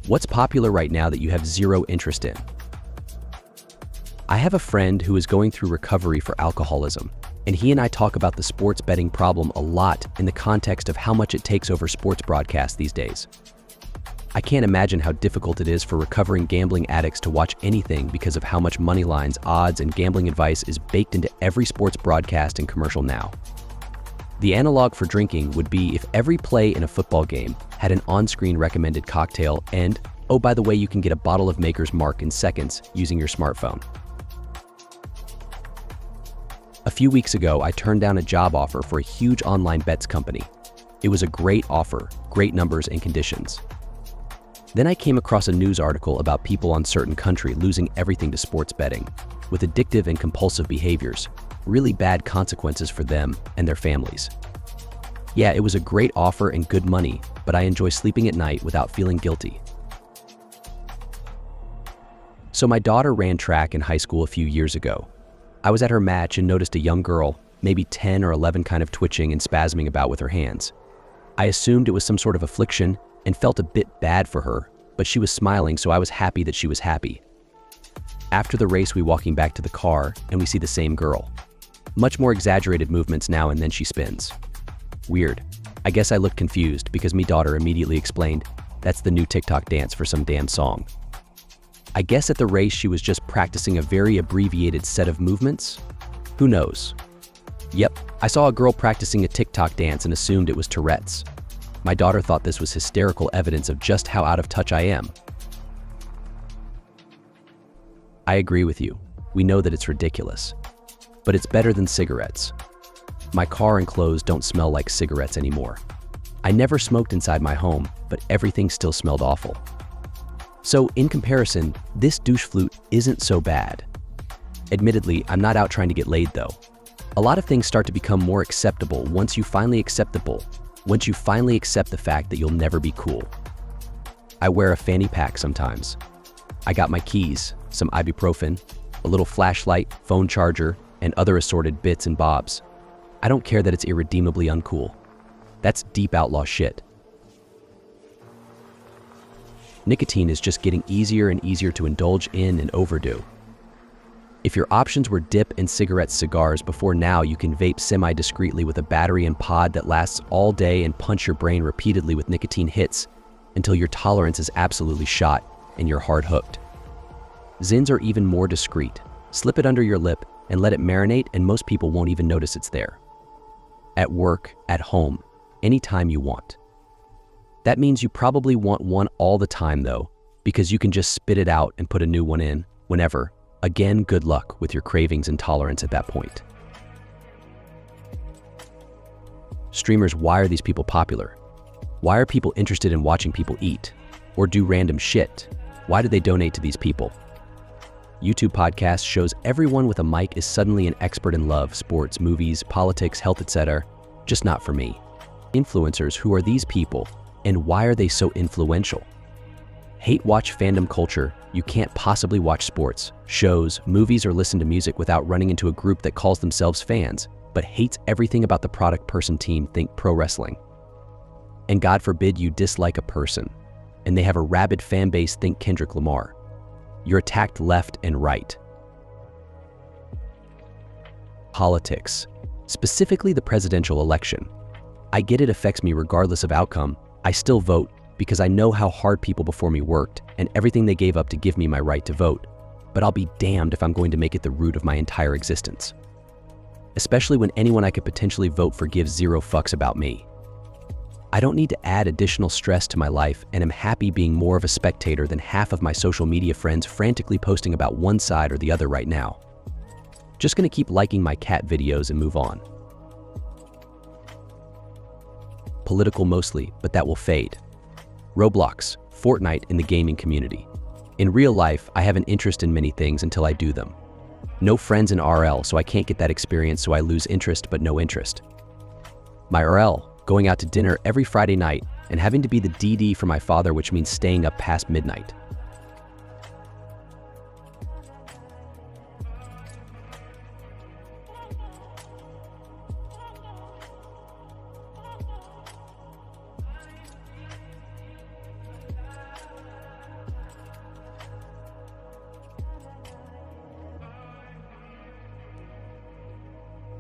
What's popular right now that you have zero interest in? I have a friend who is going through recovery for alcoholism, and he and I talk about the sports betting problem a lot in the context of how much it takes over sports broadcasts these days. I can't imagine how difficult it is for recovering gambling addicts to watch anything because of how much money lines, odds, and gambling advice is baked into every sports broadcast and commercial now. The analog for drinking would be if every play in a football game had an on-screen recommended cocktail and, oh, by the way, you can get a bottle of Maker's Mark in seconds using your smartphone. A few weeks ago, I turned down a job offer for a huge online bets company. It was a great offer, great numbers and conditions. Then I came across a news article about people on certain country losing everything to sports betting, with addictive and compulsive behaviors, really bad consequences for them and their families. Yeah, it was a great offer and good money, but I enjoy sleeping at night without feeling guilty. So my daughter ran track in high school a few years ago. I was at her match and noticed a young girl, maybe 10 or 11, kind of twitching and spasming about with her hands. I assumed it was some sort of affliction and felt a bit bad for her, but she was smiling, so I was happy that she was happy. After the race, we walking back to the car and we see the same girl. Much more exaggerated movements now, and then she spins. Weird. I guess I looked confused because me daughter immediately explained, that's the new TikTok dance for some damn song. I guess at the race she was just practicing a very abbreviated set of movements? Who knows? Yep, I saw a girl practicing a TikTok dance and assumed it was Tourette's. My daughter thought this was hysterical evidence of just how out of touch I am. I agree with you. We know that it's ridiculous. But it's better than cigarettes. My car and clothes don't smell like cigarettes anymore. I never smoked inside my home, but everything still smelled awful. So in comparison, this douche flute isn't so bad. Admittedly, I'm not out trying to get laid though. A lot of things start to become more acceptable once you finally accept the fact that you'll never be cool. I wear a fanny pack sometimes. I got my keys, some ibuprofen, a little flashlight, phone charger, and other assorted bits and bobs. I don't care that it's irredeemably uncool. That's deep outlaw shit. Nicotine is just getting easier and easier to indulge in and overdo. If your options were dip and cigars before now, you can vape semi-discreetly with a battery and pod that lasts all day and punch your brain repeatedly with nicotine hits until your tolerance is absolutely shot and you're hard hooked. Zins are even more discreet. Slip it under your lip and let it marinate, and most people won't even notice it's there. At work, at home, anytime you want. That means you probably want one all the time though, because you can just spit it out and put a new one in whenever. Again, good luck with your cravings and tolerance at that point. Streamers, why are these people popular? Why are people interested in watching people eat or do random shit? Why do they donate to these people? YouTube podcast shows everyone with a mic is suddenly an expert in love, sports, movies, politics, health, etc. Just not for me. Influencers, who are these people and why are they so influential? Hate watch fandom culture. You can't possibly watch sports, shows, movies, or listen to music without running into a group that calls themselves fans, but hates everything about the product person team, think pro wrestling. And God forbid you dislike a person, and they have a rabid fan base, think Kendrick Lamar. You're attacked left and right. Politics, specifically the presidential election. I get it affects me regardless of outcome. I still vote because I know how hard people before me worked and everything they gave up to give me my right to vote. But I'll be damned if I'm going to make it the root of my entire existence. Especially when anyone I could potentially vote for gives zero fucks about me. I don't need to add additional stress to my life and am happy being more of a spectator than half of my social media friends frantically posting about one side or the other right now. Just gonna keep liking my cat videos and move on. Political mostly, but that will fade. Roblox, Fortnite in the gaming community. In real life, I have an interest in many things until I do them. No friends in RL, so I can't get that experience, so I lose interest but no interest. My RL, going out to dinner every Friday night and having to be the DD for my father, which means staying up past midnight.